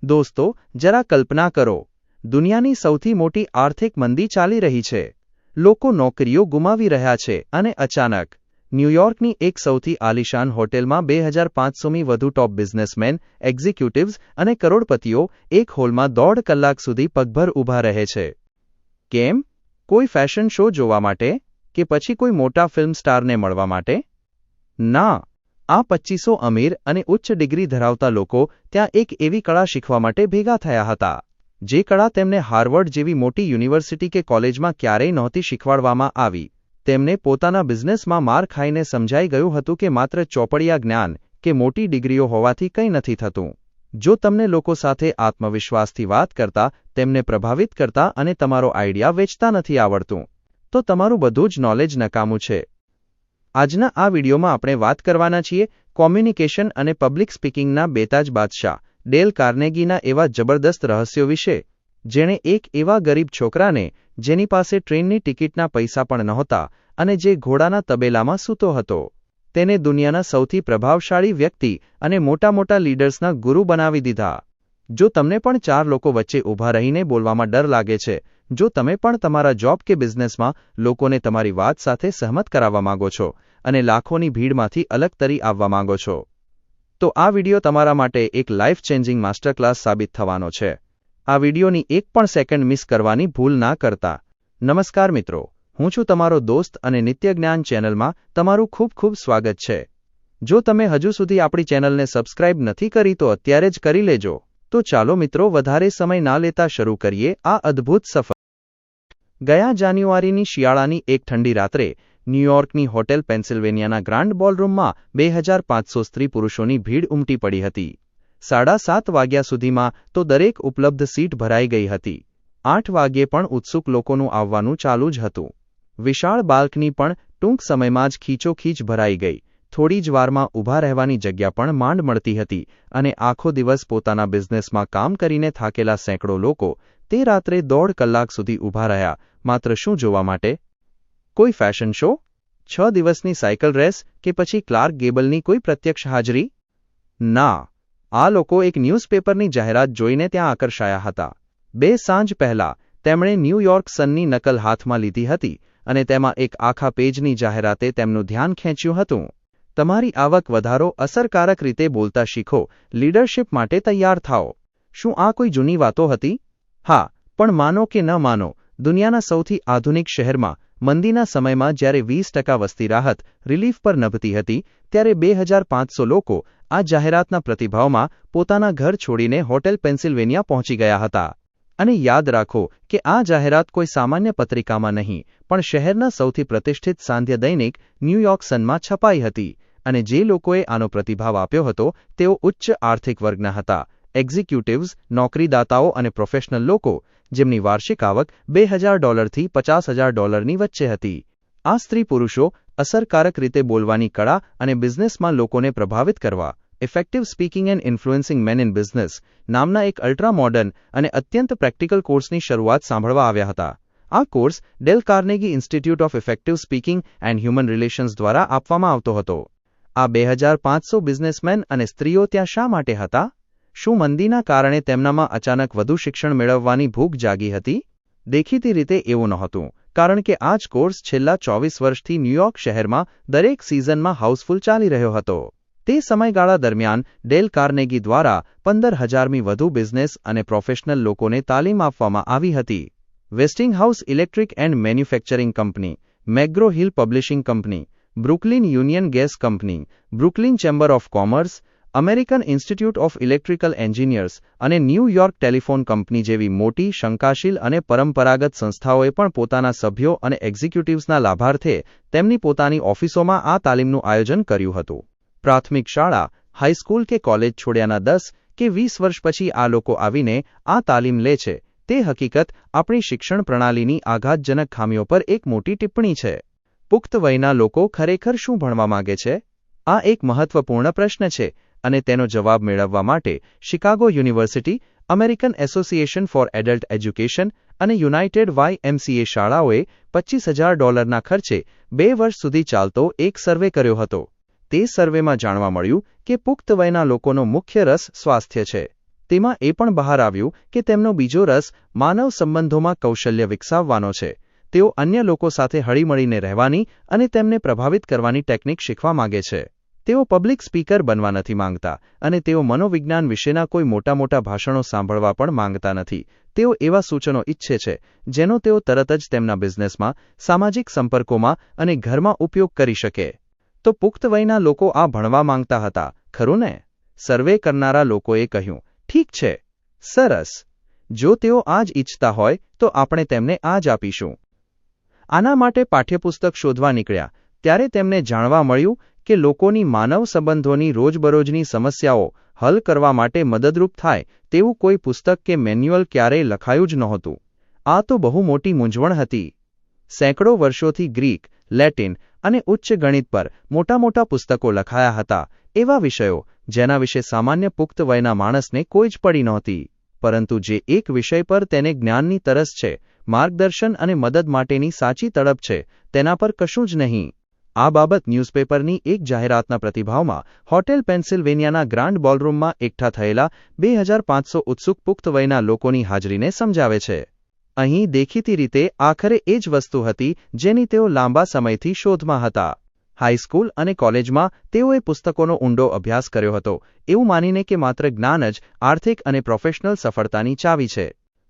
દોસ્તો, જરા કલ્પના કરો, દુનિયાની સૌથી મોટી આર્થિક મંદી ચાલી રહી છે. લોકો નોકરીઓ ગુમાવી રહ્યા છે અને અચાનક ન્યૂયોર્કની એક સૌથી આલિશાન હોટેલમાં 2500મી વધુ ટોપ બિઝનેસમેન, એક્ઝિક્યુટિવ્સ અને કરોડપતિઓ એક હોલમાં 1.5 કલાક સુધી પગભર ઊભા રહે છે. કેમ? કોઈ ફેશન શો જોવા માટે કે પછી કોઈ મોટા ફિલ્મ સ્ટારને મળવા માટે? ના, આ 2500 અમીર અને ઉચ્ચ ડિગ્રી ધરાવતા લોકો ત્યાં એક એવી કળા શીખવા માટે ભેગા થયા હતા, જે કળા તેમને હાર્વર્ડ જેવી મોટી યુનિવર્સિટી કે કોલેજમાં ક્યારેય નહોતી શીખવાડવામાં આવી. તેમને પોતાના બિઝનેસમાં માર ખાઈને સમજાઈ ગયું હતું કે માત્ર ચોપડિયા જ્ઞાન કે મોટી ડિગ્રીઓ હોવાથી કંઈ નથી થતું. જો તમને લોકો સાથે આત્મવિશ્વાસથી વાત કરતા, તેમને પ્રભાવિત કરતા અને તમારો આઈડિયા વેચતા નથી આવડતું, તો તમારું બધું જ નોલેજ નકામું છે. આજના આ વિડીયોમાં આપણે વાત કરવાના છીએ કોમ્યુનિકેશન અને પબ્લિક સ્પીકિંગના બેતાજ બાદશાહ ડેલ કાર્નેગીના એવા જબરદસ્ત રહસ્યો વિશે, જેણે એક એવા ગરીબ છોકરાને, જેની પાસે ટ્રેનની ટિકિટના પૈસા પણ નહોતા અને જે ઘોડાના તબેલામાં સૂતો હતો, તેને દુનિયાના સૌથી પ્રભાવશાળી વ્યક્તિ અને મોટા લીડર્સના ગુરુ બનાવી દીધા. જો તમને પણ 4 લોકો વચ્ચે ઊભા રહીને બોલવામાં ડર લાગે છે, જો તમે પણ તમારા જોબ કે બિઝનેસમાં લોકોને તમારી વાત સાથે સહમત કરાવવા માંગો છો અને લાખોની ભીડમાંથી અલગ તરી આવવા માંગો છો, તો આ વિડિયો તમારા માટે એક લાઈફ ચેન્જિંગ માસ્ટર ક્લાસ સાબિત થવાનો છે. આ વિડિયોની એક પણ સેકન્ડ મિસ કરવાની ભૂલ ના કરતા. નમસ્કાર મિત્રો, હું છું તમારો દોસ્ત અને નિત્ય જ્ઞાન ચેનલમાં તમારું ખૂબ સ્વાગત છે. જો તમે હજુ સુધી આપણી ચેનલને સબસ્ક્રાઇબ નથી કરી તો અત્યારે જ કરી લેજો. તો ચાલો મિત્રો, વધારે સમય ના લેતા શરૂ કરીએ આ અદ્ભુત સફર. ગયા જાન્યુઆરીની શિયાળાની એક ઠંડી રાત્રે ન્યૂયોર્કની હોટેલ પેન્સિલ્વેનિયાના ગ્રાન્ડ બોલરૂમમાં 2500 સ્ત્રી પુરુષોની ભીડ ઉમટી પડી હતી. 7:30 વાગ્યા સુધીમાં તો દરેક ઉપલબ્ધ સીટ ભરાઈ ગઈ હતી. 8 વાગ્યે પણ ઉત્સુક લોકોનું આવવાનું ચાલુ જ હતું. વિશાળ બાલ્કની પણ ટૂંક સમયમાં જ ખીચોખીચ ભરાઈ ગઈ. થોડી જ વારમાં ઊભા રહેવાની જગ્યા પણ માંડ મળતી હતી અને આખો દિવસ પોતાના બિઝનેસમાં કામ કરીને થાકેલા સેંકડો લોકો તે રાત્રે 1.5 કલાક સુધી ઊભા રહ્યા, માત્ર શું જોવા માટે? કોઈ ફેશન શો, 6 દિવસની સાયકલ રેસ કે પછી ક્લાર્ક ગેબલની કોઈ પ્રત્યક્ષ હાજરી? ના, આ લોકો એક ન્યૂઝપેપરની જાહેરાત જોઈને ત્યાં આકર્ષાયા હતા. 2 સાંજ પહેલા તેમણે ન્યૂયોર્ક સનની નકલ હાથમાં લીધી હતી અને તેમાં એક આખા પેજની જાહેરાતે તેમનું ધ્યાન ખેંચ્યું હતું. તમારી આવક વધારો, અસરકારક રીતે બોલતા શીખો, લીડરશિપ માટે તૈયાર થાઓ. શું આ કોઈ જૂની વાતો હતી? હા, પણ માનો કે ન માનો, દુનિયાના સૌથી આધુનિક શહેરમાં મંદીના સમયમાં જ્યારે 20% વસ્તી રાહત રિલીફ પર નભતી હતી, ત્યારે 2500 લોકો આ જાહેરાતના પ્રતિભાવમાં પોતાના ઘર છોડીને હોટેલ પેન્સિલ્વેનિયા પહોંચી ગયા હતા. અને યાદ રાખો કે આ જાહેરાત કોઈ સામાન્ય પત્રિકામાં નહીં, પણ શહેરના સૌથી પ્રતિષ્ઠિત સાંધ્ય દૈનિક ન્યૂયોર્ક સનમાં છપાઈ હતી. અને જે લોકોએ આનો પ્રતિભાવ આપ્યો હતો, તેઓ ઉચ્ચ આર્થિક વર્ગના હતા. એક્ઝિક્યુટિવ્સ, નોકરીદાતાઓ અને પ્રોફેશનલ લોકો, જેમની વાર્ષિક આવક $2000 થી $50,000ની વચ્ચે હતી. આ સ્ત્રી પુરુષો અસરકારક રીતે બોલવાની કળા અને બિઝનેસમાં લોકોને પ્રભાવિત કરવા, effective speaking and influencing men in business નામના એક અલ્ટ્રા મોડર્ન અને અત્યંત પ્રેક્ટિકલ કોર્સની શરૂઆત સાંભળવા આવ્યા હતા. આ course Dale Carnegie institute of effective speaking and human relations દ્વારા આપવામાં આવતો હતો. આ 2500 બિઝનેસમેન અને સ્ત્રીઓ ત્યાં શા માટે હતા? શું મંદીના કારણે તેમનામાં અચાનક વધુ શિક્ષણ મેળવવાની ભૂખ જાગી હતી? દેખીતી રીતે એવું નહોતું, કારણ કે આ જ કોર્સ છેલ્લા 24 વર્ષથી ન્યૂયોર્ક શહેરમાં દરેક સિઝનમાં હાઉસફુલ ચાલી રહ્યો હતો. તે સમયગાળા દરમિયાન ડેલ કાર્નેગી દ્વારા 15000મી વધુ બિઝનેસ અને પ્રોફેશનલ લોકોને તાલીમ આપવામાં આવી હતી. Westinghouse Electric and Manufacturing Company, McGraw Hill Publishing Company, Brooklyn Union Gas Company, Brooklyn Chamber of Commerce, American Institute of Electrical Engineers અને ન્યૂયોર્ક ટેલિફોન કંપની જેવી મોટી, શંકાશીલ અને પરંપરાગત સંસ્થાઓએ પણ પોતાના સભ્યો અને એક્ઝિક્યુટિવ્સના લાભાર્થે તેમની પોતાની ઓફિસોમાં આ તાલીમનું આયોજન કર્યું હતું. પ્રાથમિક શાળા, હાઈસ્કૂલ કે કોલેજ છોડ્યાના 10 કે 20 વર્ષ પછી આ લોકો આવીને આ તાલીમ લે છે, તે હકીકત આપણી શિક્ષણ પ્રણાલીની આઘાતજનક ખામીઓ પર એક મોટી ટિપ્પણી છે. પુખ્ત વયના લોકો ખરેખર શું ભણવા માંગે છે? આ એક મહત્વપૂર્ણ પ્રશ્ન છે અને તેનો જવાબ મેળવવા માટે Chicago university, American association four adult education અને યુનાઇટેડ YMCA શાળાઓએ $25,000ના ખર્ચે 2 વર્ષ સુધી ચાલતો એક સર્વે કર્યો હતો. તે સર્વેમાં જાણવા મળ્યું કે પુખ્ત વયના લોકોનો મુખ્ય રસ સ્વાસ્થ્ય છે. તેમાં એ પણ બહાર આવ્યું કે તેમનો બીજો રસ માનવ સંબંધોમાં કૌશલ્ય વિકસાવવાનો છે. તેઓ અન્ય લોકો સાથે હળીમળીને રહેવાની અને તેમને પ્રભાવિત કરવાની ટેકનિક શીખવા માંગે છે. તેઓ પબ્લિક સ્પીકર બનવા નથી માંગતા અને તેઓ મનોવિજ્ઞાન વિશેના કોઈ મોટા ભાષણો સાંભળવા પણ માંગતા નથી. તેઓ એવા સૂચનો ઈચ્છે છે જેનો તેઓ તરત જ તેમના બિઝનેસમાં, સામાજિક સંપર્કોમાં અને ઘરમાં ઉપયોગ કરી શકે. તો પુખ્ત વયના લોકો આ ભણવા માંગતા હતા, ખરું ને? સર્વે કરનારા લોકોએ કહ્યું, ઠીક છે, સરસ. જો તેઓ આ જ ઈચ્છતા હોય તો આપણે તેમને આ જ આપીશું. આના માટે પાઠ્યપુસ્તક શોધવા નીકળ્યા ત્યારે તેમને જાણવા મળ્યું કે લોકોની માનવ સંબંધોની રોજબરોજની સમસ્યાઓ હલ કરવા માટે મદદરૂપ થાય તેવું કોઈ પુસ્તક કે મેન્યુઅલ ક્યારેય લખાયું જ નહોતું. આ તો બહુ મોટી મૂંઝવણ હતી. સેંકડો વર્ષોથી ગ્રીક, લેટિન અને ઉચ્ચ ગણિત પર મોટા પુસ્તકો લખાયા હતા, એવા વિષયો જેના વિશે સામાન્ય પુખ્ત વયના માણસને કોઈ જ પડી નહોતી. પરંતુ જે એક વિષય પર તેને જ્ઞાનની તરસ છે, માર્ગદર્શન અને મદદ માટેની સાચી તડપ છે, તેના પર કશું જ નહીં. આ બાબત ન્યૂઝપેપરની એક જાહેરાતના પ્રતિભાવમાં હોટેલ પેન્સિલ્વેનિયાના ગ્રાન્ડ બોલરૂમમાં એકઠા થયેલા 2500 ઉત્સુક પુખ્ત વયના લોકોની હાજરીને સમજાવે છે. અહીં દેખીતી રીતે આખરે એ જ વસ્તુ હતી જેની તેઓ લાંબા સમયથી શોધમાં હતા. હાઈસ્કૂલ અને કોલેજમાં તેઓએ પુસ્તકોનો ઊંડો અભ્યાસ કર્યો હતો, એવું માનીને કે માત્ર જ્ઞાન જ આર્થિક અને પ્રોફેશનલ સફળતાની ચાવી છે.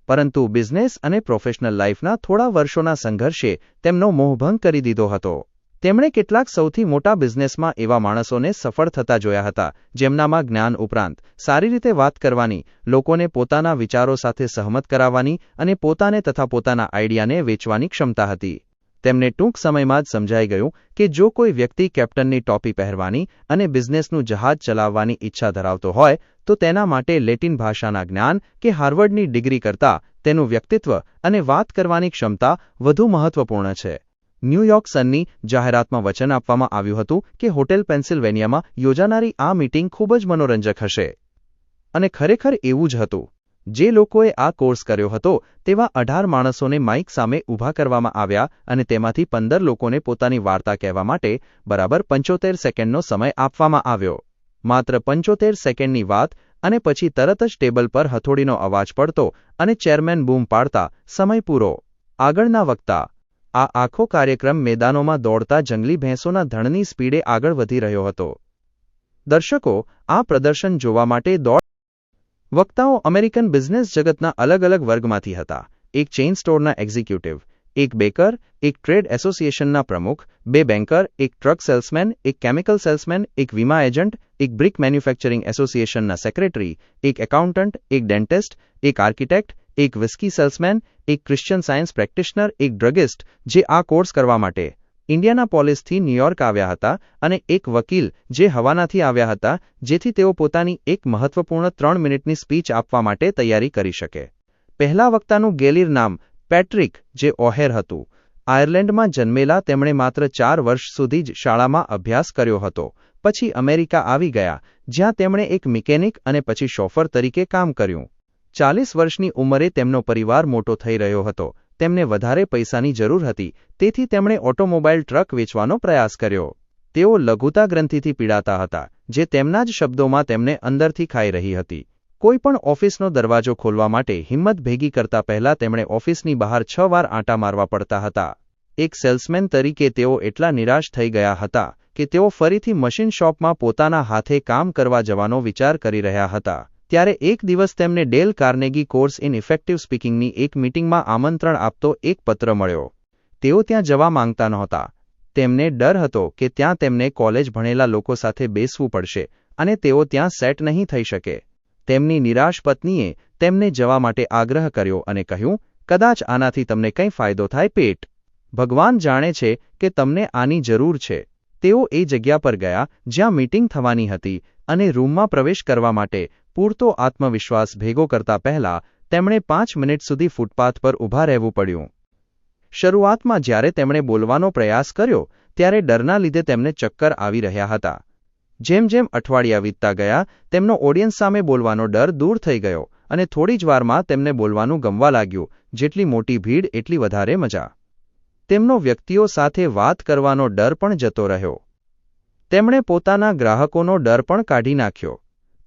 પરંતુ બિઝનેસ અને પ્રોફેશનલ લાઈફના થોડા વર્ષોના સંઘર્ષે તેમનો મોહભંગ કરી દીધો હતો. તેમણે કેટલાક સૌથી મોટા બિઝનેસમાં એવા માણસોને સફળ થતા જોયા હતા જેમનામાં જ્ઞાન ઉપરાંત સારી રીતે વાત કરવાની, લોકોને પોતાના વિચારો સાથે સહમત કરાવવાની અને પોતાને તથા પોતાના આઈડિયાને વેચવાની ક્ષમતા હતી. તેમને ટૂંક સમયમાં જ સમજાઈ ગયું કે જો કોઈ વ્યક્તિ કેપ્ટનની ટોપી પહેરવાની અને બિઝનેસનું જહાજ ચલાવવાની ઈચ્છા ધરાવતો હોય તો તેના માટે લેટિન ભાષાના જ્ઞાન કે હાર્વર્ડની ડિગ્રી કરતાં તેનું વ્યક્તિત્વ અને વાત કરવાની ક્ષમતા વધુ મહત્વપૂર્ણ છે. ન્યૂયોર્ક સનની જાહેરાતમાં વચન આપવામાં આવ્યું હતું કે હોટેલ પેન્સિલ્વેનિયામાં યોજાનારી આ મીટિંગ ખૂબ જ મનોરંજક હશે. અને ખરેખર એવું જ હતું. જે લોકોએ આ કોર્સ કર્યો હતો તેવા 18 માણસોને માઇક સામે ઊભા કરવામાં આવ્યા અને તેમાંથી 15 લોકોને પોતાની વાર્તા કહેવા માટે બરાબર 75 સેકન્ડનો સમય આપવામાં આવ્યો. માત્ર 75 સેકન્ડની વાત અને પછી તરત જ ટેબલ પર હથોડીનો અવાજ પડતો અને ચેરમેન બૂમ પાડતા, સમય પૂરો. આગળના વક્તા. આ આખો કાર્યક્રમ મેદાનોમાં દોડતા જંગલી ભેંસોના ધણની સ્પીડે આગળ વધી રહ્યો હતો. દર્શકો આ પ્રદર્શન જોવા માટે વક્તાઓ અમેરિકન બિઝનેસ જગતના અલગ વર્ગમાંથી હતા. એક ચેઇન સ્ટોરના એક્ઝિક્યુટિવ, એક બેકર, એક ટ્રેડ એસોસિએશનના પ્રમુખ, 2 બેન્કર, એક ટ્રક સેલ્સમેન, એક કેમિકલ સેલ્સમેન, એક વીમા એજન્ટ, એક બ્રિક મેન્યુફેક્ચરિંગ એસોસિએશનના સેક્રેટરી, એક એકાઉન્ટન્ટ, એક ડેન્ટિસ્ટ, એક આર્કિટેક્ટ, એક વિસ્કી સેલ્સમેન, એક ક્રિશ્ચિયન સાયન્સ પ્રેક્ટિશનર, એક ડ્રગિસ્ટ જે આ કોર્સ કરવા માટે ઇન્ડિયાનાપોલિસથી ન્યૂયોર્ક આવ્યા હતા અને એક વકીલ જે હવાનાથી આવ્યા હતા જેથી તેઓ પોતાની એક મહત્વપૂર્ણ 3 મિનિટની સ્પીચ આપવા માટે તૈયારી કરી શકે. પહેલા વક્તાનું ગેલિર નામ પેટ્રિક જે ઓહેર હતું. આયર્લેન્ડમાં જન્મેલા તેમણે માત્ર 4 વર્ષ સુધી જ શાળામાં અભ્યાસ કર્યો હતો. પછી અમેરિકા આવી ગયા જ્યાં તેમણે એક મિકેનિક અને પછી શોફર તરીકે કામ કર્યું. 40 વર્ષની ઉંમરે તેમનો પરિવાર મોટો થઈ રહ્યો હતો. તેમને વધારે પૈસાની જરૂર હતી, તેથી તેમણે ઓટોમોબાઈલ ટ્રક વેચવાનો પ્રયાસ કર્યો. તેઓ લઘુતા ગ્રંથિથી પીડાતા હતા, જે તેમના જ શબ્દોમાં તેમને અંદરથી ખાઈ રહી હતી. કોઈ પણ ઓફિસનો દરવાજો ખોલવા માટે હિંમત ભેગી કરતા પહેલા તેમણે ઓફિસની બહાર 6 વાર આંટા મારવા પડતા હતા. એક સેલ્સમેન તરીકે તેઓ એટલા નિરાશ થઈ ગયા હતા કે તેઓ ફરીથી મશીન શોપમાં પોતાના હાથે કામ કરવા જવાનો વિચાર કરી રહ્યા હતા. ત્યારે એક દિવસ તેમને Dale Carnegie course in effective સ્પીકિંગની એક મીટિંગમાં આમંત્રણ આપતો એક પત્ર મળ્યો. તેઓ ત્યાં જવા માંગતા નહોતા. તેમને ડર હતો કે ત્યાં તેમને કોલેજ ભણેલા લોકો સાથે બેસવું પડશે અને તેઓ ત્યાં સેટ નહીં થઈ શકે. તેમની નિરાશ પત્નીએ તેમને જવા માટે આગ્રહ કર્યો અને કહ્યું, કદાચ આનાથી તમને કંઈ ફાયદો થાય પેટ. ભગવાન જાણે છે કે તમને આની જરૂર છે. તેઓ એ જગ્યા પર ગયા જ્યાં મીટિંગ થવાની હતી અને રૂમમાં પ્રવેશ કરવા માટે પૂરતો આત્મવિશ્વાસ ભેગો કરતા પહેલા તેમણે 5 મિનિટ સુધી ફૂટપાથ પર ઊભા રહેવું પડ્યું. શરૂઆતમાં જ્યારે તેમણે બોલવાનો પ્રયાસ કર્યો ત્યારે ડરના લીધે તેમને ચક્કર આવી રહ્યા હતા. જેમ અઠવાડિયા વીતતા ગયા તેમનો ઓડિયન્સ સામે બોલવાનો ડર દૂર થઈ ગયો અને થોડી જ વારમાં તેમને બોલવાનું ગમવા લાગ્યું. જેટલી મોટી ભીડ એટલી વધારે મજા. તેમનો વ્યક્તિઓ સાથે વાત કરવાનો ડર પણ જતો રહ્યો. તેમણે પોતાના ગ્રાહકોનો ડર પણ કાઢી નાખ્યો.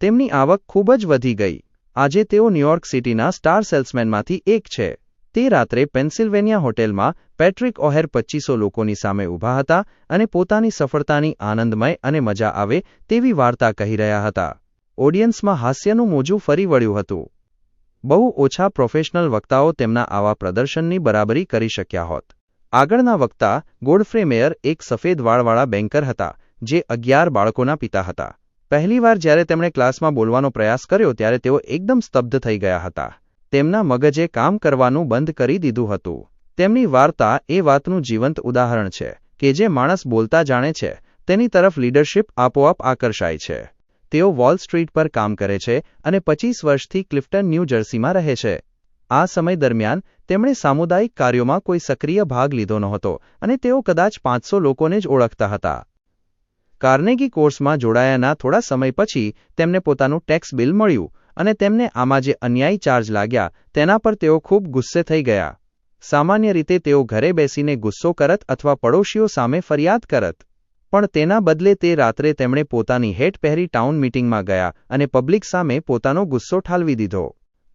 તેમની આવક ખૂબ જ વધી ગઈ. આજે તેઓ ન્યૂયોર્ક સિટીના સ્ટાર સેલ્સમેનમાંથી એક છે. તે રાત્રે પેન્સિલ્વેનિયા હોટેલમાં પેટ્રિક ઓહેર 2500 લોકોની સામે ઊભા હતા અને પોતાની સફળતાની આનંદમય અને મજા આવે તેવી વાર્તા કહી રહ્યા હતા. ઓડિયન્સમાં હાસ્યનું મોજું ફરી વળ્યું હતું. બહુ ઓછા પ્રોફેશનલ વક્તાઓ તેમના આવા પ્રદર્શનની બરાબરી કરી શક્યા હોત. આગળના વક્તા ગોડફ્રે મેયર એક સફેદ વાળવાળા બેન્કર હતા જે 11 બાળકોના પિતા હતા. પહેલીવાર જ્યારે તેમણે ક્લાસમાં બોલવાનો પ્રયાસ કર્યો ત્યારે તેઓ એકદમ સ્તબ્ધ થઈ ગયા હતા. તેમના મગજે કામ કરવાનું બંધ કરી દીધું હતું. તેમની વાર્તા એ વાતનું જીવંત ઉદાહરણ છે કે જે માણસ બોલતા જાણે છે તેની તરફ લીડરશિપ આપોઆપ આકર્ષાય છે. તેઓ વોલ સ્ટ્રીટ પર કામ કરે છે અને 25 વર્ષથી ક્લિફ્ટન ન્યૂ જર્સીમાં રહે છે. આ સમય દરમિયાન તેમણે સામુદાયિક કાર્યોમાં કોઈ સક્રિય ભાગ લીધો નહોતો અને તેઓ કદાચ 500 લોકોને જ ઓળખતા હતા. કાર્નેગી કોર્સમાં જોડાયાના થોડા સમય પછી તેમને પોતાનું ટેક્સ બિલ મળ્યું અને તેમને આમાં જે અન્યાયી ચાર્જ લાગ્યા તેના પર તેઓ ખૂબ ગુસ્સે થઈ ગયા. સામાન્ય રીતે તેઓ ઘરે બેસીને ગુસ્સો કરત અથવા પડોશીઓ સામે ફરિયાદ કરત. પણ તેના બદલે તે રાત્રે તેમણે પોતાની હેટ પહેરી ટાઉન મીટિંગમાં ગયા અને પબ્લિક સામે પોતાનો ગુસ્સો ઠાલવી દીધો.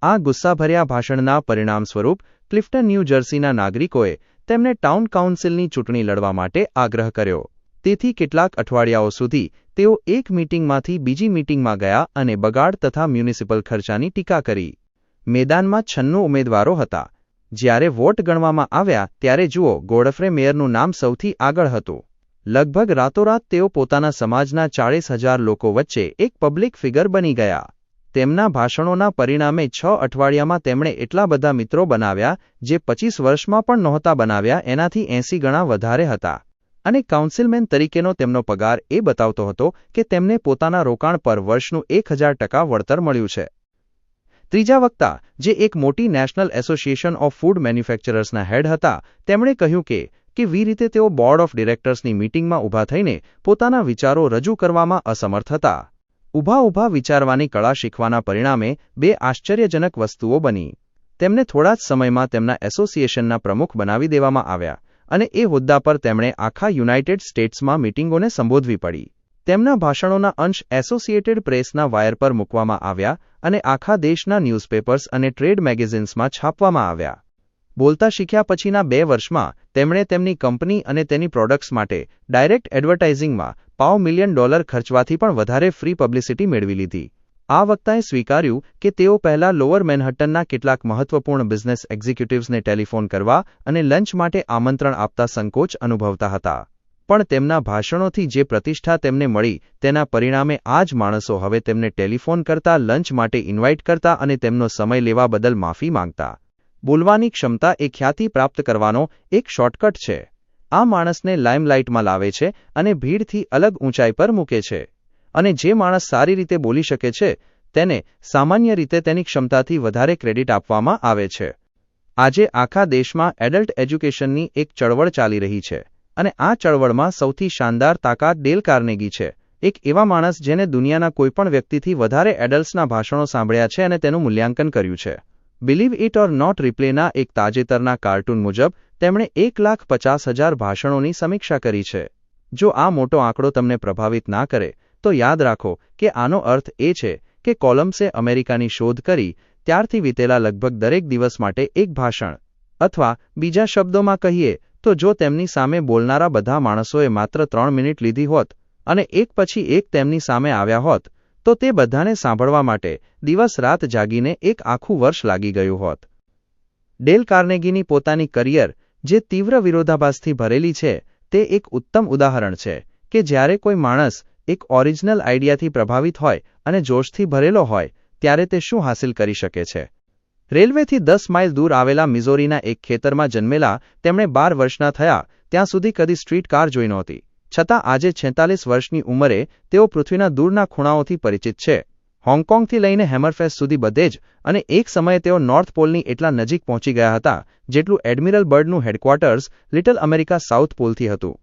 આ ગુસ્સાભર્યા ભાષણના પરિણામ સ્વરૂપ ક્લિફ્ટન ન્યૂ જર્સીના નાગરિકોએ તેમને ટાઉન કાઉન્સિલની ચૂંટણી લડવા માટે આગ્રહ કર્યો. તેથી કેટલાક અઠવાડિયાઓ સુધી તેઓ એક મીટિંગમાંથી બીજી મીટિંગમાં ગયા અને બગાડ તથા મ્યુનિસિપલ ખર્ચાની ટીકા કરી. મેદાનમાં 96 ઉમેદવારો હતા. જ્યારે વોટ ગણવામાં આવ્યા ત્યારે જુઓ ગોડફ્રે મેયરનું નામ સૌથી આગળ હતું. લગભગ રાતોરાત તેઓ પોતાના સમાજના 40,000 લોકો વચ્ચે એક પબ્લિક ફિગર બની ગયા. તેમના ભાષણોના પરિણામે 6 અઠવાડિયામાં તેમણે એટલા બધા મિત્રો બનાવ્યા જે 25 વર્ષમાં પણ નહોતા બનાવ્યા એનાથી 80 ગણા વધારે હતા. અને કાઉન્સિલમેન તરીકેનો તેમનો પગાર એ બતાવતો હતો કે તેમને પોતાના રોકાણ પર વર્ષનું 1000% વળતર મળ્યું છે. ત્રીજા વક્તા જે એક મોટી નેશનલ એસોસિએશન ઓફ ફૂડ મેન્યુફેક્ચરર્સના હેડ હતા તેમણે કહ્યું કે વી રીતે તેઓ બોર્ડ ઓફ ડિરેક્ટર્સની મીટિંગમાં ઊભા થઈને પોતાના વિચારો રજૂ કરવામાં અસમર્થ હતા. ઊભા વિચારવાની કળા શીખવાના પરિણામે 2 આશ્ચર્યજનક વસ્તુઓ બની. તેમને થોડા જ સમયમાં તેમના એસોસિએશનના પ્રમુખ બનાવી દેવામાં આવ્યા અને એ હોદ્દા પર તેમણે આખા યુનાઇટેડ સ્ટેટ્સમાં મીટિંગોને સંબોધવી પડી. તેમના ભાષણોના અંશ એસોસિએટેડ પ્રેસના વાયર પર મૂકવામાં આવ્યા અને આખા દેશના ન્યૂઝપેપર્સ અને ટ્રેડ મેગેઝિન્સમાં છાપવામાં આવ્યા. બોલતા શીખ્યા પછીના 2 વર્ષમાં તેમણે તેમની કંપની અને તેની પ્રોડક્ટ્સ માટે ડાયરેક્ટ એડવર્ટાઇઝિંગમાં $5 મિલિયન ખર્ચવાથી પણ વધારે ફ્રી પબ્લિસિટી મેળવી લીધી. આ વક્તાએ સ્વીકાર્યું કે તેઓ પહેલા લોઅર મેનહટ્ટનના કેટલાક મહત્વપૂર્ણ બિઝનેસ એક્ઝિક્યુટિવ્સને ટેલિફોન કરવા અને લંચ માટે આમંત્રણ આપતા સંકોચ અનુભવતા હતા. પણ તેમના ભાષણોથી જે પ્રતિષ્ઠા તેમને મળી તેના પરિણામે આ જ માણસો હવે તેમને ટેલિફોન કરતા, લંચ માટે ઇન્વાઇટ કરતા અને તેમનો સમય લેવા બદલ માફી માંગતા. બોલવાની ક્ષમતા એ ખ્યાતિ પ્રાપ્ત કરવાનો એક શોર્ટકટ છે. આ માણસને લાઇમલાઇટમાં લાવે છે અને ભીડથી અલગ ઊંચાઈ પર મૂકે છે. અને જે માણસ સારી રીતે બોલી શકે છે તેને સામાન્ય રીતે તેની ક્ષમતાથી વધારે ક્રેડિટ આપવામાં આવે છે. આજે આખા દેશમાં એડલ્ટ એજ્યુકેશનની એક ચળવળ ચાલી રહી છે અને આ ચળવળમાં સૌથી શાનદાર તાકાત ડેલ કાર્નેગી છે. એક એવા માણસ જેને દુનિયાના કોઈપણ વ્યક્તિથી વધારે એડલ્ટ્સના ભાષણો સાંભળ્યા છે અને તેનું મૂલ્યાંકન કર્યું છે. બિલીવ ઇટ ઓર નોટ રિપ્લેના એક તાજેતરના કાર્ટૂન મુજબ તેમણે 1,50,000 ભાષણોની સમીક્ષા કરી છે. જો આ મોટો આંકડો તમને પ્રભાવિત ના કરે તો યાદ રાખો કે આનો અર્થ એ છે કે કોલમ્બસે અમેરિકાની શોધ કરી ત્યારથી વીતેલા લગભગ દરેક દિવસ માટે એક ભાષણ, અથવા બીજા શબ્દોમાં કહીએ તો જો તેમની સામે બોલનારા બધા માણસોએ માત્ર 3 મિનિટ લીધી હોત અને એક પછી એક તેમની સામે આવ્યા હોત તો તે બધાને સાંભળવા માટે દિવસ-રાત જાગીને એક આખું વર્ષ લાગી ગયું હોત. ડેલ કાર્નેગીની પોતાની કરિયર જે તીવ્ર વિરોધાભાસથી ભરેલી છે તે એક ઉત્તમ ઉદાહરણ છે કે જ્યારે કોઈ માણસ એક ઓરિજિનલ આઈડિયાથી પ્રભાવિત હોય અને જોશથી ભરેલો હોય ત્યારે તે શું હાંસિલ કરી શકે છે. રેલવેથી 10 માઇલ દૂર આવેલા મિઝોરીના એક ખેતરમાં જન્મેલા તેમણે 12 વર્ષના થયા ત્યાં સુધી કદી સ્ટ્રીટ કાર જોઈ નહોતી. છતાં આજે 46 વર્ષની ઉંમરે તેઓ પૃથ્વીના દૂરના ખૂણાઓથી પરિચિત છે. હોંગકોંગથી લઈને હેમરફેસ્ટ સુધી બધે જ, અને એક સમયે તેઓ નોર્થ પોલની એટલા નજીક પહોંચી ગયા હતા જેટલું એડમિરલ બર્ડનું હેડક્વાર્ટર્સ લિટલ અમેરિકા સાઉથ પોલથી હતું.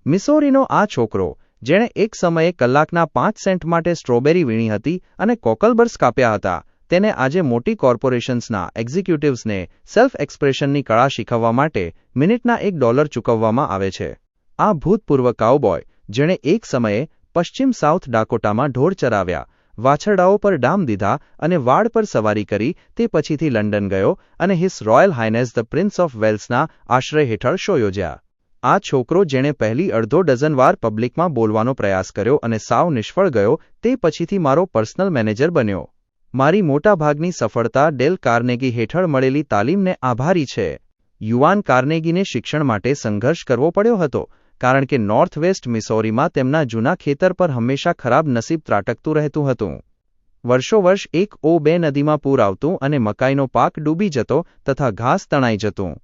મિસોરીનો આ છોકરો જેણે એક સમયે કલાકના 5 સેન્ટ માટે સ્ટ્રોબેરી વીણી હતી અને કોકલબર્સ કાપ્યા હતા, તેને આજે મોટી કોર્પોરેશન્સના એક્ઝિક્યુટિવ્સને સેલ્ફ એક્સપ્રેશનની કળા શીખવવા માટે મિનિટના $1 ચૂકવવામાં આવે છે. આ ભૂતપૂર્વ કાઉબોય જેણે એક સમયે પશ્ચિમ સાઉથ ડાકોટામાં ઢોર ચરાવ્યા, વાછરડાઓ પર ડામ દીધા અને વાડ પર સવારી કરી. તે પછીથી લંડન ગયો અને His Royal Highness the Prince of વેલ્સના આશ્રય હેઠળ શો યોજ્યા. આ છોકરો જેણે પહેલી અડધો ડઝન વાર પબ્લિકમાં બોલવાનો પ્રયાસ કર્યો અને સાવ નિષ્ફળ ગયો, તે પછીથી મારો પર્સનલ મેનેજર બન્યો. મારી મોટાભાગની સફળતા ડેલ કાર્નેગી હેઠળ મળેલી તાલીમને આભારી છે. યુવાન કાર્નેગીને શિક્ષણ માટે સંઘર્ષ કરવો પડ્યો હતો, કારણ કે નોર્થ વેસ્ટ મિસૌરીમાં તેમના જૂના ખેતર પર હંમેશા ખરાબ નસીબ ત્રાટકતું રહેતું હતું. વર્ષોવર્ષ 1-2 નદીમાં પૂર આવતું અને મકાઈનો પાક ડૂબી જતો તથા ઘાસ તણાઈ જતું.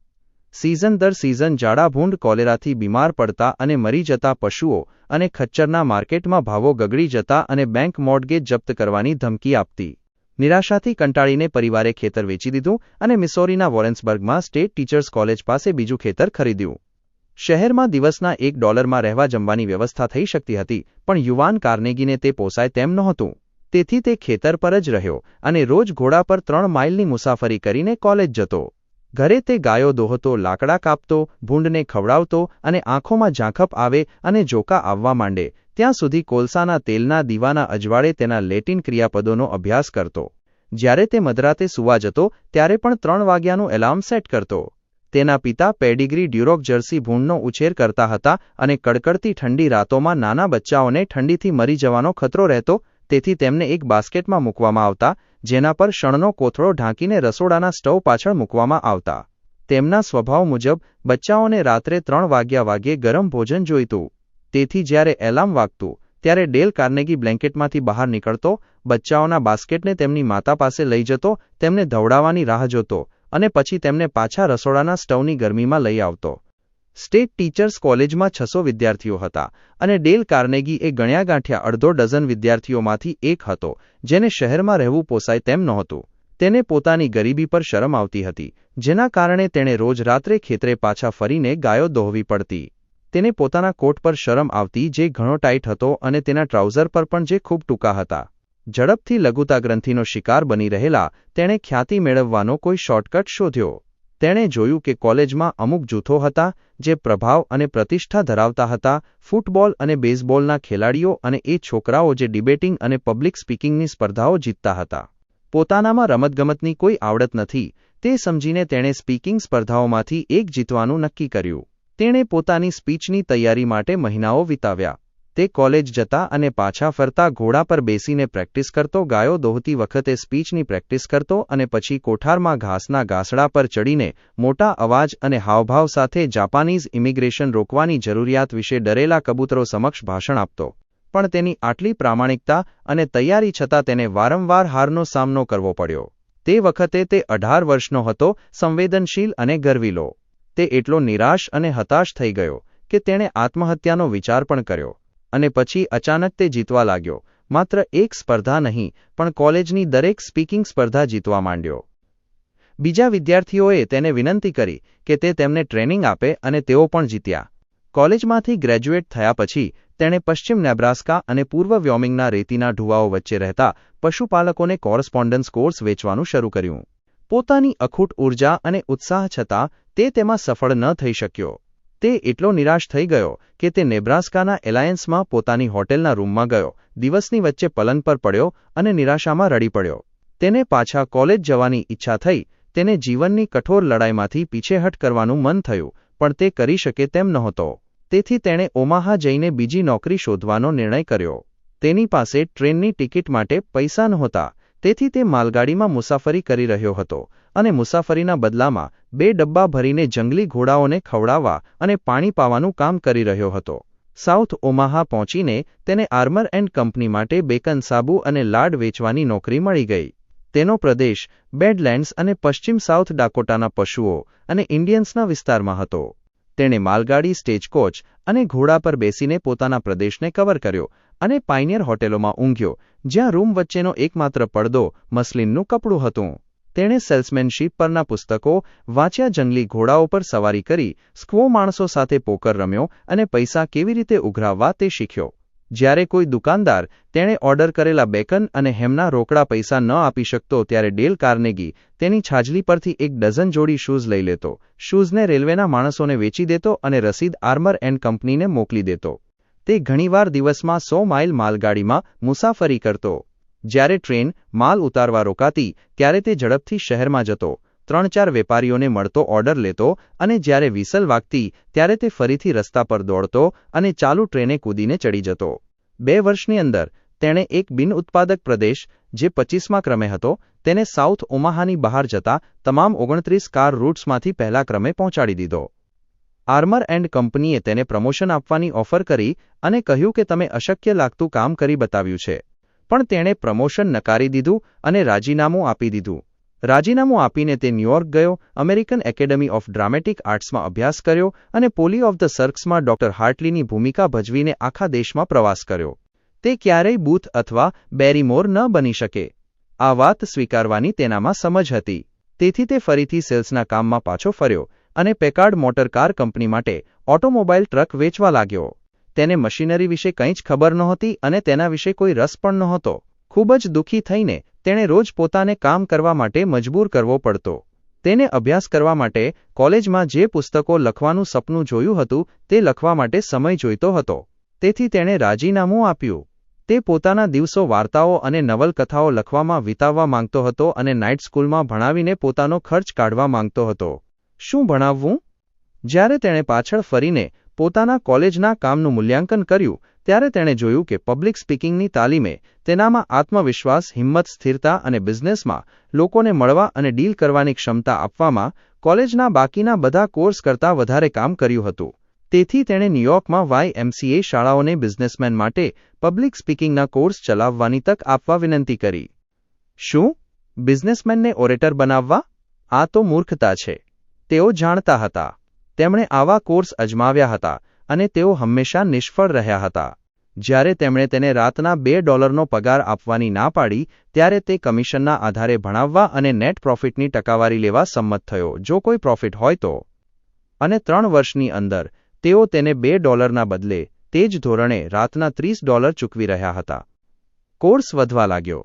સિઝન દર સિઝન ઝાડાભૂંડ કોલેરાથી બીમાર પડતા અને મરી જતા પશુઓ અને ખચ્ચરના માર્કેટમાં ભાવો ગગડી જતા અને બેંક મોર્ટગેજ જપ્ત કરવાની ધમકી આપતી. નિરાશાથી કંટાળીને પરિવારે ખેતર વેચી દીધું અને મિસૌરીના વોરેન્સબર્ગમાં સ્ટેટ ટીચર્સ કોલેજ પાસે બીજું ખેતર ખરીદ્યું. શહેરમાં દિવસના $1 રહેવા જમવાની વ્યવસ્થા થઈ શકતી હતી, પણ યુવાન કાર્નેગીને તે પોસાય તેમ નહોતું. તેથી તે ખેતર પર જ રહ્યો અને રોજ ઘોડા પર 3 માઇલની મુસાફરી કરીને કોલેજ જતો. ઘરે તે ગાયો દોહતો, લાકડા કાપતો, ભૂંડને ખવડાવતો અને આંખોમાં ઝાંખપ આવે અને જોકા આવવા માંડે ત્યાં સુધી કોલસાના તેલના દીવાના અજવાળે તેના લેટિન ક્રિયાપદોનો અભ્યાસ કરતો. જ્યારે તે મધરાતે સૂવા જતો ત્યારે પણ 3 વાગ્યાનું એલાર્મ સેટ કરતો. તેના પિતા પેડિગ્રી ડ્યુરોક જર્સી ભૂંડનો ઉછેર કરતા હતા અને કડકડતી ઠંડી રાતોમાં નાના બચ્ચાઓને ઠંડીથી મરી જવાનો ખતરો રહેતો, તેથી તેમને એક બાસ્કેટમાં મૂકવામાં આવતા, જેના પર શણનો કોથળો ઢાંકીને રસોડાના સ્ટવ પાછળ મૂકવામાં આવતા. તેમના સ્વભાવ મુજબ બચ્ચાઓને રાત્રે 3 વાગ્યે ગરમ ભોજન જોઈતું. તેથી જ્યારે એલાર્મ વાગતું ત્યારે ડેલ કાર્નેગી બ્લેન્કેટમાંથી બહાર નીકળતો, બચ્ચાઓના બાસ્કેટને તેમની માતા પાસે લઈ જતો, તેમને ધવડાવવાની રાહ જોતો અને પછી તેમને પાછા રસોડાના સ્ટવની ગરમીમાં લઈ આવતો. સ્ટેટ ટીચર્સ કોલેજમાં 600 વિદ્યાર્થીઓ હતા અને ડેલ કાર્નેગી એ ગણ્યા ગાંઠ્યા અડધો ડઝન વિદ્યાર્થીઓમાંથી એક હતો જેને શહેરમાં રહેવું પોસાય તેમ નહોતું. તેને પોતાની ગરીબી પર શરમ આવતી હતી, જેના કારણે તેણે રોજ રાત્રે ખેતરે પાછા ફરીને ગાયો દોહવી પડતી. તેને પોતાના કોટ પર શરમ આવતી જે ઘણો ટાઈટ હતો અને તેના ટ્રાઉઝર પર પણ જે ખૂબ ટૂંકા હતા. ઝડપથી લઘુતા ગ્રંથિનો શિકાર બની રહેલા તેણે ખ્યાતિ મેળવવાનો કોઈ શોર્ટકટ શોધ્યો. તેણે જોયું કે કોલેજમાં અમુક જૂથો હતા જે પ્રભાવ અને પ્રતિષ્ઠા ધરાવતા હતા, ફૂટબોલ અને બેઝબોલના ખેલાડીઓ અને એ છોકરાઓ જે ડિબેટિંગ અને પબ્લિક સ્પીકિંગની સ્પર્ધાઓ જીતતા હતા. પોતાનામાં રમતગમતની કોઈ આવડત નથી તે સમજીને તેણે સ્પીકિંગ સ્પર્ધાઓમાંથી એક જીતવાનું નક્કી કર્યું. તેણે પોતાની સ્પીચની તૈયારી માટે મહિનાઓ વિતાવ્યા. તે કોલેજ જતા અને પાછા ફરતા ઘોડા પર બેસીને પ્રેક્ટિસ કરતો, ગાયો દોહતી વખતે સ્પીચની પ્રેક્ટિસ કરતો અને પછી કોઠારમાં ઘાસના ઘાસડા પર ચડીને મોટા અવાજ અને હાવભાવ સાથે જાપાનીઝ ઇમિગ્રેશન રોકવાની જરૂરિયાત વિશે ડરેલા કબૂતરો સમક્ષ ભાષણ આપતો. પણ તેની આટલી પ્રામાણિકતા અને તૈયારી છતાં તેને વારંવાર હારનો સામનો કરવો પડ્યો. તે વખતે તે 18 વર્ષનો હતો, સંવેદનશીલ અને ગર્વીલો. તે એટલો નિરાશ અને હતાશ થઈ ગયો કે તેણે આત્મહત્યાનો વિચાર પણ કર્યો. અને પછી અચાનક તે જીતવા લાગ્યો. માત્ર એક સ્પર્ધા નહીં, પણ કોલેજની દરેક સ્પીકિંગ સ્પર્ધા જીતવા માંડ્યો. બીજા વિદ્યાર્થીઓએ તેને વિનંતી કરી કે તે તેમને ટ્રેનિંગ આપે અને તેઓ પણ જીત્યા. કોલેજમાંથી ગ્રેજ્યુએટ થયા પછી તેણે પશ્ચિમ નેબ્રાસ્કા અને પૂર્વ વ્યોમિંગના રેતીના ઢુવાઓ વચ્ચે રહેતા પશુપાલકોને કોરસ્પોન્ડન્સ કોર્સ વેચવાનું શરૂ કર્યું. પોતાની અખૂટ ઊર્જા અને ઉત્સાહ છતાં તે તેમાં સફળ ન થઈ શક્યો. તે એટલો નિરાશ થઈ ગયો કે તે નેબ્રાસ્કાના એલાયન્સમાં પોતાની હોટેલના રૂમમાં ગયો, દિવસની વચ્ચે પલંગ પર પડ્યો અને નિરાશામાં રડી પડ્યો. તેને પાછા કોલેજ જવાની ઈચ્છા થઈ. તેને જીવનની કઠોર લડાઈમાંથી પીછેહટ કરવાનું મન થયું, પણ તે કરી શકે તેમ નહોતો. તેથી તેણે ઓમાહા જઈને બીજી નોકરી શોધવાનો નિર્ણય કર્યો. તેની પાસે ટ્રેનની ટિકિટ માટે પૈસા નહોતા, તેથી તે માલગાડીમાં મુસાફરી કરી રહ્યો હતો અને મુસાફરીના બદલામાં 2 ડબ્બા ભરીને જંગલી ઘોડાઓને ખવડાવવા અને પાણી પાવાનું કામ કરી રહ્યો હતો. સાઉથ ઓમાહા પહોંચીને તેને આર્મર એન્ડ કંપની માટે બેકન, સાબુ અને લાડ વેચવાની નોકરી મળી ગઈ. તેનો પ્રદેશ બેડલેન્ડ્સ અને પશ્ચિમ સાઉથ ડાકોટાના પશુઓ અને ઇન્ડિયન્સના વિસ્તારમાં હતો. તેણે માલગાડી, સ્ટેજકોચ અને ઘોડા પર બેસીને પોતાના પ્રદેશને કવર કર્યો અને પાઇનિયર હોટેલોમાં ઊંઘ્યો, જ્યાં રૂમ વચ્ચેનો એકમાત્ર પડદો મસ્લિનનું કપડું હતું. તેણે સેલ્સમેનશીપ પરના પુસ્તકો વાંચ્યા, જંગલી ઘોડાઓ પર સવારી કરી, સ્ક્વો માણસો સાથે પોકર રમ્યો અને પૈસા કેવી રીતે ઉઘરાવવા તે શીખ્યો. જ્યારે કોઈ દુકાનદાર તેણે ઓર્ડર કરેલા બેકન અને હેમના રોકડા પૈસા ન આપી શકતો ત્યારે ડેલ કાર્નેગી તેની છાજલી પરથી 1 ડઝન જોડી શૂઝ લઈ લેતો, શૂઝને રેલવેના માણસોને વેચી દેતો અને રસીદ આર્મર એન્ડ કંપનીને મોકલી દેતો. તે ઘણીવાર દિવસમાં 100 માઇલ માલગાડીમાં મુસાફરી કરતો. જ્યારે ટ્રેન માલ ઉતારવા રોકાતી ત્યારે તે ઝડપથી શહેરમાં જતો, 3-4 વેપારીઓને મળતો, ઓર્ડર લેતો અને જ્યારે વિસલ વાગતી ત્યારે તે ફરીથી રસ્તા પર દોડતો અને ચાલુ ટ્રેને કૂદીને ચડી જતો. 2 વર્ષની અંદર તેણે એક બિનઉત્પાદક પ્રદેશ, જે 25મા ક્રમે હતો, તેને સાઉથ ઓમાહાની બહાર જતા તમામ 29 કાર રૂટ્સમાંથી પહેલા ક્રમે પહોંચાડી દીધો. આર્મર એન્ડ કંપનીએ તેને પ્રમોશન આપવાની ઓફર કરી અને કહ્યું કે તમે અશક્ય લાગતું કામ કરી બતાવ્યું છે. પણ તેણે પ્રમોશન નકારી દીધું અને રાજીનામું આપી દીધું. રાજીનામું આપીને તે ન્યૂયોર્ક ગયો, અમેરિકન એકેડમી ઓફ ડ્રામેટિક આર્ટ્સમાં અભ્યાસ કર્યો અને પોલી ઓફ ધ સર્કસમાં ડોક્ટર હાર્ટલીની ભૂમિકા ભજવીને આખા દેશમાં પ્રવાસ કર્યો. તે ક્યારેય બૂથ અથવા બેરીમોર ન બની શકે. આ વાત સ્વીકારવાની તેનામાં સમજ હતી. તેથી તે ફરીથી સેલ્સના કામમાં પાછો ફર્યો અને પેકાર્ડ મોટર કાર કંપની માટે ઓટોમોબાઈલ ટ્રક વેચવા લાગ્યો. તેને મશીનરી વિશે કંઈ જ ખબર નહોતી અને તેના વિશે કોઈ રસ પણ નહોતો. ખૂબ જ દુઃખી થઈને તેણે રોજ પોતાને કામ કરવા માટે મજબૂર કરવો પડતો. તેને અભ્યાસ કરવા માટે કોલેજમાં જે પુસ્તકો લખવાનું સપનું જોયું હતું તે લખવા માટે સમય જોઈતો હતો. તેથી તેણે રાજીનામું આપ્યું. તે પોતાના દિવસો વાર્તાઓ અને નવલકથાઓ લખવામાં વિતાવવા માંગતો હતો અને નાઇટ સ્કૂલમાં ભણાવીને પોતાનો ખર્ચ કાઢવા માંગતો હતો. શું ભણાવવું? જ્યારે તેણે પાછળ ફરીને પોતાના કોલેજના કામનું મૂલ્યાંકન કર્યું ત્યારે તેણે જોયું કે પબ્લિક સ્પીકિંગની તાલીમે તેનામાં આત્મવિશ્વાસ, હિંમત, સ્થિરતા અને બિઝનેસમાં લોકોને મળવા અને ડીલ કરવાની ક્ષમતા આપવામાં કોલેજના બાકીના બધા કોર્સ કરતાં વધારે કામ કર્યું હતું. તેથી તેણે ન્યૂયોર્કમાં YMCA શાળાઓને બિઝનેસમેન માટે પબ્લિક સ્પીકિંગના કોર્સ ચલાવવાની તક આપવા વિનંતી કરી. શું? બિઝનેસમેનને ઓરેટર બનાવવા? આ તો મૂર્ખતા છે. તેઓ જાણતા હતા. તેમણે આવા કોર્સ અજમાવ્યા હતા અને તેઓ હંમેશા નિષ્ફળ રહ્યા હતા. જ્યારે તેમણે તેને રાતના $2 પગાર આપવાની ના પાડી ત્યારે તે કમિશનના આધારે ભણાવવા અને નેટ પ્રોફિટની ટકાવારી લેવા સંમત થયો, જો કોઈ પ્રોફિટ હોય તો. અને 3 વર્ષની અંદર તેઓ તેને $2 બદલે તે જ ધોરણે રાતના $30 ચૂકવી રહ્યા હતા. કોર્સ વધવા લાગ્યો.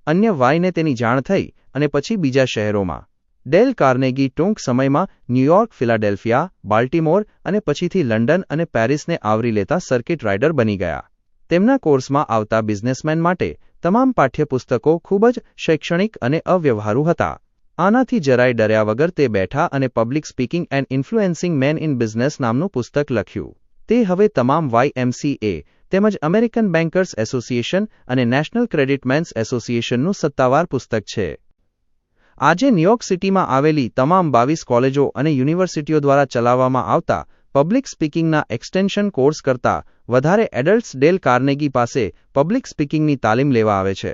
અન્ય વાયને તેની જાણ થઈ અને પછી બીજા શહેરોમાં. ડેલ કાર્નેગી ટૂંક સમયમાં ન્યૂયોર્ક, ફિલાડેલ્ફિયા, બાલ્ટિમોર અને પછીથી લંડન અને પેરિસને આવરી લેતા સર્કિટ રાઇડર બની ગયા. તેમના કોર્સમાં આવતા બિઝનેસમેન માટે તમામ પાઠ્યપુસ્તકો ખૂબ જ શૈક્ષણિક અને અવ્યવહારુ હતા. આનાથી જરાય ડર્યા વગર તે બેઠા અને public speaking and influencing men in business નામનું પુસ્તક લખ્યું. તે હવે તમામ YMCA તેમજ અમેરિકન બેન્કર્સ એસોસિએશન અને નેશનલ ક્રેડિટમેન્સ એસોસિએશનનું સત્તાવાર પુસ્તક છે. આજે ન્યૂયોર્ક સિટીમાં આવેલી તમામ 22 કોલેજો અને યુનિવર્સિટીઓ દ્વારા ચલાવવામાં આવતા પબ્લિક સ્પીકિંગના એક્સટેન્શન કોર્સ કરતાં વધારે એડલ્ટ્સ ડેલ કાર્નેગી પાસે પબ્લિક સ્પીકિંગની તાલીમ લેવા આવે છે.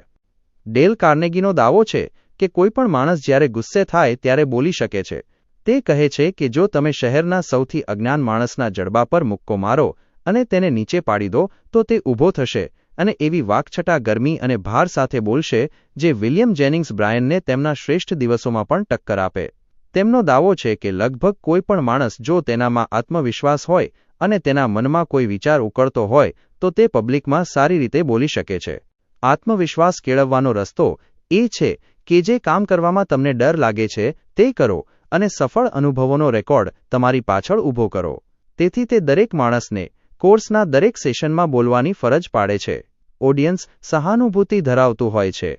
ડેલ કાર્નેગીનો દાવો છે કે કોઈપણ માણસ જ્યારે ગુસ્સે થાય ત્યારે બોલી શકે છે. તે કહે છે કે જો તમે શહેરના સૌથી અજ્ઞાન માણસના જડબા પર મુક્કો મારો અને તેને નીચે પાડી દો તો તે ઊભો થશે અને એવી વાકછટા, ગરમી અને ભાર સાથે બોલશે જે વિલિયમ જેનિંગ્સ બ્રાયનને તેમના શ્રેષ્ઠ દિવસોમાં પણ ટક્કર આપે. તેમનો દાવો છે કે લગભગ કોઈ પણ માણસ જો તેનામાં આત્મવિશ્વાસ હોય અને તેના મનમાં કોઈ વિચાર ઉકળતો હોય તો તે પબ્લિકમાં સારી રીતે બોલી શકે છે. આત્મવિશ્વાસ કેળવવાનો રસ્તો એ છે કે જે કામ કરવામાં તમને ડર લાગે છે તે કરો અને સફળ અનુભવોનો રેકોર્ડ તમારી પાછળ ઊભો કરો. તેથી તે દરેક માણસને કોર્સના દરેક સેશનમાં બોલવાની ફરજ પાડે છે. ઓડિયન્સ સહાનુભૂતિ ધરાવતું હોય છે.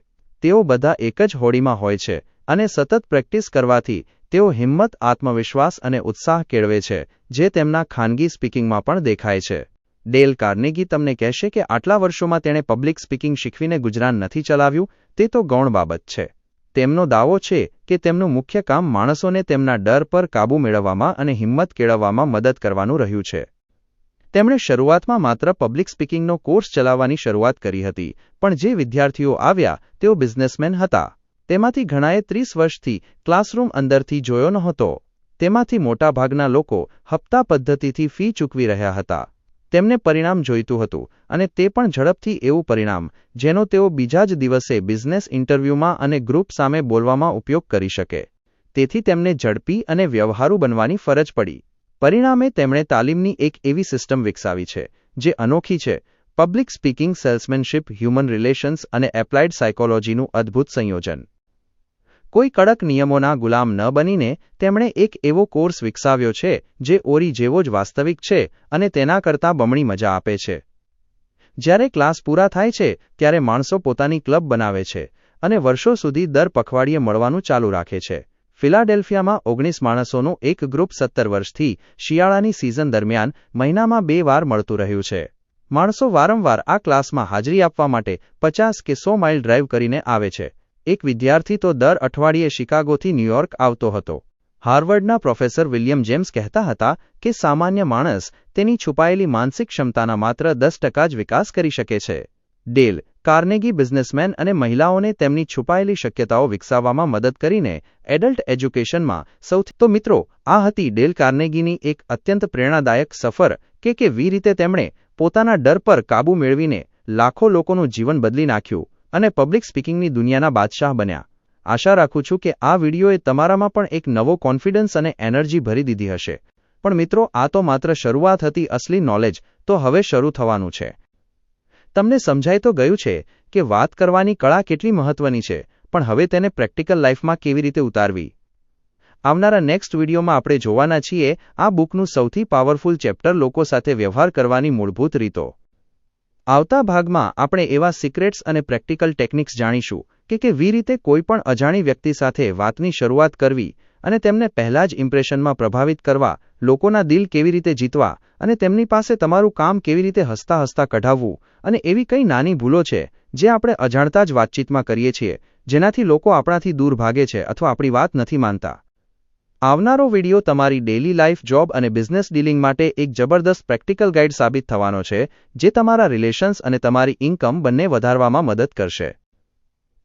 તેઓ બધા એક જ હોડીમાં હોય છે અને સતત પ્રેક્ટિસ કરવાથી તેઓ હિંમત, આત્મવિશ્વાસ અને ઉત્સાહ કેળવે છે જે તેમના ખાનગી સ્પીકિંગમાં પણ દેખાય છે. ડેલ કાર્નેગી તમને કહેશે કે આટલા વર્ષોમાં તેણે પબ્લિક સ્પીકિંગ શીખવીને ગુજરાન નથી ચલાવ્યું, તે તો ગૌણ બાબત છે. તેમનો દાવો છે કે તેમનું મુખ્ય કામ માણસોને તેમના ડર પર કાબૂ મેળવવામાં અને હિંમત કેળવવામાં મદદ કરવાનું રહ્યું છે. તેમણે શરૂઆતમાં માત્ર પબ્લિક સ્પીકિંગનો કોર્સ ચલાવવાની શરૂઆત કરી હતી, પણ જે વિદ્યાર્થીઓ આવ્યા તેઓ બિઝનેસમેન હતા. તેમાંથી ઘણાએ 30 વર્ષથી ક્લાસરૂમ અંદરથી જોયો નહોતો. તેમાંથી મોટાભાગના લોકો હપ્તા પદ્ધતિથી ફી ચૂકવી રહ્યા હતા. તેમને પરિણામ જોઈતું હતું અને તે પણ ઝડપથી એવું પરિણામ જેનો તેઓ બીજા જ દિવસે બિઝનેસ ઇન્ટરવ્યૂમાં અને ગ્રુપ સામે બોલવામાં ઉપયોગ કરી શકે. તેથી તેમને ઝડપી અને વ્યવહારુ બનવાની ફરજ પડી. પરિણામે તેમણે તાલીમની એક એવી સિસ્ટમ વિકસાવી છે જે અનોખી છે. પબ્લિક સ્પીકિંગ, સેલ્સમેનશિપ, હ્યુમન રિલેશન્સ અને એપ્લાઇડ સાયકોલોજીનું અદ્ભુત સંયોજન. કોઈ કડક નિયમોના ગુલામ ન બનીને તેમણે એક એવો કોર્સ વિકસાવ્યો છે જે ઓરી જેવો જ વાસ્તવિક છે અને તેના કરતાં બમણી મજા આપે છે. જ્યારે ક્લાસ પૂરા થાય છે ત્યારે માણસો પોતાની ક્લબ બનાવે છે અને વર્ષો સુધી દર પખવાડિયે મળવાનું ચાલુ રાખે છે. ફિલાડેલ્ફિયામાં 19 માણસોનું એક ગ્રુપ 17 વર્ષથી શિયાળાની સિઝન દરમિયાન મહિનામાં 2 વાર મળતું રહ્યું છે. માણસો વારંવાર આ ક્લાસમાં હાજરી આપવા માટે 50 કે 100 માઇલ ડ્રાઈવ કરીને આવે છે. એક વિદ્યાર્થી તો દર અઠવાડિયે શિકાગોથી ન્યૂયોર્ક આવતો હતો. હાર્વર્ડના પ્રોફેસર વિલિયમ જેમ્સ કહેતા હતા કે સામાન્ય માણસ તેની છુપાયેલી માનસિક ક્ષમતાના માત્ર 10% જ વિકાસ કરી શકે છે. ડેલ કાર્નેગી બિઝનેસમેન અને મહિલાઓને તેમની છુપાયેલી શક્યતાઓ વિકસાવવામાં મદદ કરીને એડલ્ટ એજ્યુકેશનમાં સૌથી. તો મિત્રો, આ હતી ડેલ કાર્નેગીની એક અત્યંત પ્રેરણાદાયક સફર કે કેવી રીતે તેમણે પોતાના ડર પર કાબૂ મેળવીને લાખો લોકોનું જીવન બદલી નાખ્યું અને પબ્લિક સ્પીકિંગની દુનિયાના બાદશાહ બન્યા. આશા રાખું છું કે આ વિડિયોએ તમારામાં પણ એક નવો કોન્ફિડન્સ અને એનર્જી ભરી દીધી હશે. પણ મિત્રો, આ તો માત્ર શરૂઆત હતી. અસલી નોલેજ તો હવે શરૂ થવાનું છે. તમને સમજાઈ તો ગયું છે કે વાત કરવાની કળા કેટલી મહત્વની છે, પણ હવે તેને પ્રેક્ટિકલ લાઈફમાં કેવી રીતે ઉતારવી. આવનારા નેક્સ્ટ વિડીયોમાં આપણે જોવાના છીએ આ બુકનું સૌથી પાવરફુલ ચેપ્ટર, લોકો સાથે વ્યવહાર કરવાની મૂળભૂત રીતો. આવતા ભાગમાં આપણે એવા સિક્રેટ્સ અને પ્રેક્ટિકલ ટેકનિક્સ જાણીશું કે કેવી રીતે કોઈપણ અજાણી વ્યક્તિ સાથે વાતની શરૂઆત કરવી અને તેમને પહેલા જ ઇમ્પ્રેશનમાં પ્રભાવિત કરવા, લોકોના દિલ કેવી રીતે જીતવા અને તેમની પાસે તમારું કામ કેવી રીતે હસતા હસતા કઢાવવું, અને એવી કઈ નાની ભૂલો છે જે આપણે અજાણતા જ વાતચીતમાં કરીએ છીએ, જેનાથી લોકો આપણાથી દૂર ભાગે છે અથવા આપણી વાત નથી માનતા. આવનારો વિડિયો તમારી ડેઇલી લાઇફ, જોબ અને બિઝનેસ ડીલિંગ માટે એક જબરદસ્ત પ્રેક્ટિકલ ગાઈડ સાબિત થવાનો છે, જે તમારા રિલેશન્સ અને તમારી ઇન્કમ બંને વધારવામાં મદદ કરશે.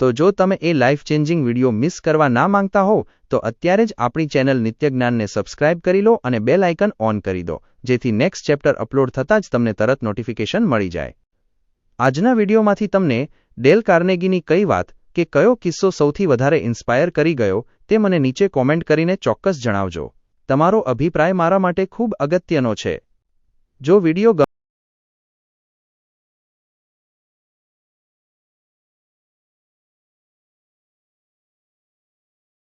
તો જો તમે એ લાઈફ ચેન્જિંગ વિડિયો મિસ કરવા ના માંગતા હો તો અત્યારે જ આપણી ચેનલ નિત્ય જ્ઞાનને સબસ્ક્રાઇબ કરી લો અને બેલ આઇકન ઓન કરી દો, જેથી નેક્સ્ટ ચેપ્ટર અપલોડ થતાં જ તમને તરત નોટિફિકેશન મળી જાય. આજના વિડિયોમાંથી તમને ડેલ કાર્નેગીની કઈ વાત કે કયો કિસ્સો સૌથી વધારે ઇન્સ્પાયર કરી ગયો તે મને નીચે કોમેન્ટ કરીને ચોક્કસ જણાવજો. તમારો અભિપ્રાય મારા માટે ખૂબ અગત્યનો છે. જો વિડિયો